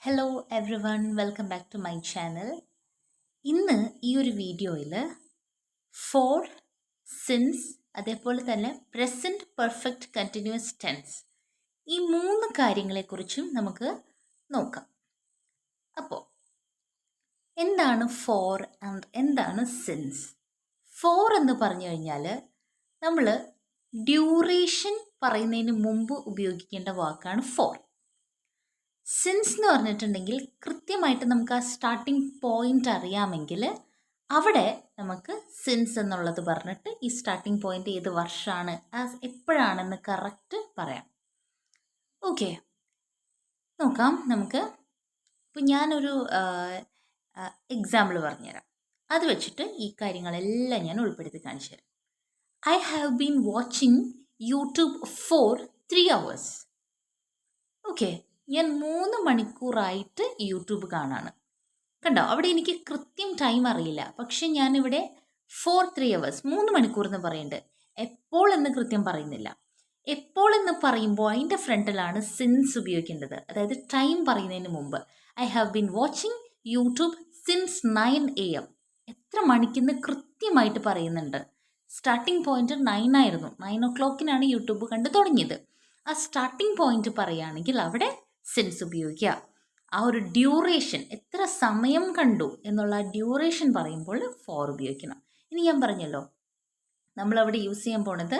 Hello everyone, welcome back to my channel. ഇന്ന് ഈ ഒരു വീഡിയോയിൽ ഫോർ, സിൻസ്, അതേപോലെ തന്നെ പ്രസൻറ്റ് പെർഫെക്റ്റ് കണ്ടിന്യൂസ് ടെൻസ് ഈ മൂന്ന് കാര്യങ്ങളെക്കുറിച്ചും നമുക്ക് നോക്കാം. അപ്പോൾ എന്താണ് ഫോർ ആൻഡ് എന്താണ് സിൻസ്? ഫോർ എന്ന് പറഞ്ഞു കഴിഞ്ഞാൽ നമ്മൾ ഡ്യൂറേഷൻ പറയുന്നതിന് മുമ്പ് ഉപയോഗിക്കേണ്ട വാക്കാണ് ഫോർ. സിൻസ് എന്ന് പറഞ്ഞിട്ടുണ്ടെങ്കിൽ കൃത്യമായിട്ട് നമുക്ക് ആ സ്റ്റാർട്ടിംഗ് പോയിന്റ് അറിയാമെങ്കിൽ അവിടെ നമുക്ക് സിൻസ് എന്നുള്ളത് പറഞ്ഞിട്ട് ഈ സ്റ്റാർട്ടിംഗ് പോയിന്റ് ഏത് വർഷമാണ് എപ്പോഴാണെന്ന് കറക്റ്റ് പറയാം. ഓക്കെ, നോക്കാം നമുക്ക്. ഇപ്പം ഞാനൊരു എക്സാമ്പിൾ പറഞ്ഞുതരാം. അത് വെച്ചിട്ട് ഈ കാര്യങ്ങളെല്ലാം ഞാൻ ഉൾപ്പെടുത്തി കാണിച്ചു തരാം. I have been watching YouTube for 3 hours. Okay, ഞാൻ 3 മണിക്കൂറായിട്ട് യൂട്യൂബ് കാണാണ്. കണ്ടോ, അവിടെ എനിക്ക് കൃത്യം ടൈം അറിയില്ല, പക്ഷെ ഞാനിവിടെ 3 hours 3 മണിക്കൂർ എന്ന് പറയുന്നുണ്ട്. എപ്പോൾ എന്ന് കൃത്യം പറയുന്നില്ല. എപ്പോൾ എന്ന് പറയുമ്പോൾ അതിൻ്റെ ഫ്രണ്ടിലാണ് സിൻസ് ഉപയോഗിക്കേണ്ടത്, അതായത് ടൈം പറയുന്നതിന് മുമ്പ്. I have been watching YouTube since 9 AM. എത്ര മണിക്കെന്ന് കൃത്യമായിട്ട് പറയുന്നുണ്ട്. സ്റ്റാർട്ടിംഗ് പോയിന്റ് 9 ആയിരുന്നു. 9 o'clock യൂട്യൂബ് കണ്ടു തുടങ്ങിയത്. ആ സ്റ്റാർട്ടിംഗ് പോയിന്റ് പറയുകയാണെങ്കിൽ അവിടെ സിൻസ് ഉപയോഗിക്കുക. ആ ഒരു ഡ്യൂറേഷൻ, എത്ര സമയം കണ്ടു എന്നുള്ള ഡ്യൂറേഷൻ പറയുമ്പോൾ ഫോർ ഉപയോഗിക്കണം. ഇനി ഞാൻ പറഞ്ഞല്ലോ, നമ്മളവിടെ യൂസ് ചെയ്യാൻ പോണത്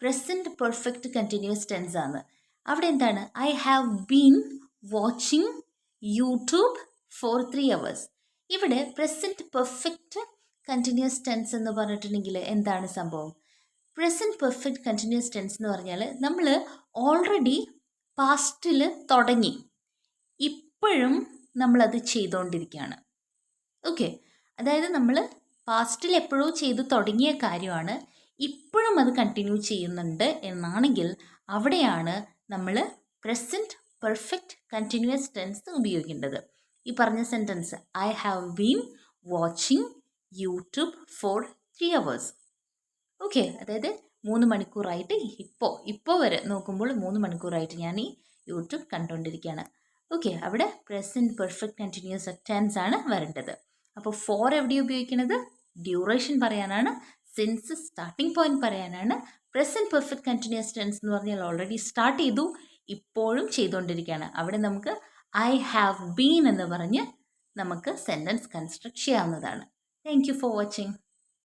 പ്രസൻറ്റ് പെർഫെക്റ്റ് കണ്ടിന്യൂസ് ടെൻസ് ആണ്. അവിടെ എന്താണ്? I have been watching YouTube for 3 hours. ഇവിടെ പ്രസൻറ്റ് പെർഫെക്റ്റ് കണ്ടിന്യൂസ് ടെൻസ് എന്ന് പറഞ്ഞിട്ടുണ്ടെങ്കിൽ എന്താണ് സംഭവം? പ്രസൻറ്റ് പെർഫെക്റ്റ് കണ്ടിന്യൂസ് ടെൻസ് എന്ന് പറഞ്ഞാൽ നമ്മൾ ഓൾറെഡി പാസ്റ്റിൽ തുടങ്ങി, ഇപ്പോഴും നമ്മളത് ചെയ്തുകൊണ്ടിരിക്കുകയാണ്. ഓക്കെ, അതായത് നമ്മൾ പാസ്റ്റിൽ എപ്പോഴോ ചെയ്ത് തുടങ്ങിയ കാര്യമാണ്, ഇപ്പോഴും അത് കണ്ടിന്യൂ ചെയ്യുന്നുണ്ട് എന്നാണെങ്കിൽ അവിടെയാണ് നമ്മൾ പ്രസൻറ്റ് പെർഫെക്റ്റ് കണ്ടിന്യൂസ് ടെൻസ് ഉപയോഗിക്കേണ്ടത്. ഈ പറഞ്ഞ sentence I have been watching YouTube for 3 hours. Okay, അതായത് 3 മണിക്കൂറായിട്ട് ഇപ്പോൾ വരെ നോക്കുമ്പോൾ 3 മണിക്കൂറായിട്ട് ഞാൻ ഈ യൂട്യൂബ് കണ്ടുകൊണ്ടിരിക്കുകയാണ്. ഓക്കെ, അവിടെ പ്രസൻറ്റ് പെർഫെക്റ്റ് കണ്ടിന്യൂസ് ടെൻസ് ആണ് വരേണ്ടത്. അപ്പോൾ ഫോർ എവിടെയാണ് ഉപയോഗിക്കുന്നത്? ഡ്യൂറേഷൻ പറയാനാണ്. സിൻസ് സ്റ്റാർട്ടിംഗ് പോയിന്റ് പറയാനാണ്. പ്രസൻറ്റ് പെർഫെക്റ്റ് കണ്ടിന്യൂസ് ടെൻസ് എന്ന് പറഞ്ഞാൽ ഓൾറെഡി സ്റ്റാർട്ട് ചെയ്തു, ഇപ്പോഴും ചെയ്തുകൊണ്ടിരിക്കുകയാണ്. അവിടെ നമുക്ക് ഐ ഹാവ് ബീൻ എന്ന് പറഞ്ഞ് നമുക്ക് സെൻറ്റൻസ് കൺസ്ട്രക്ട് ചെയ്യാവുന്നതാണ്. Thank you for watching.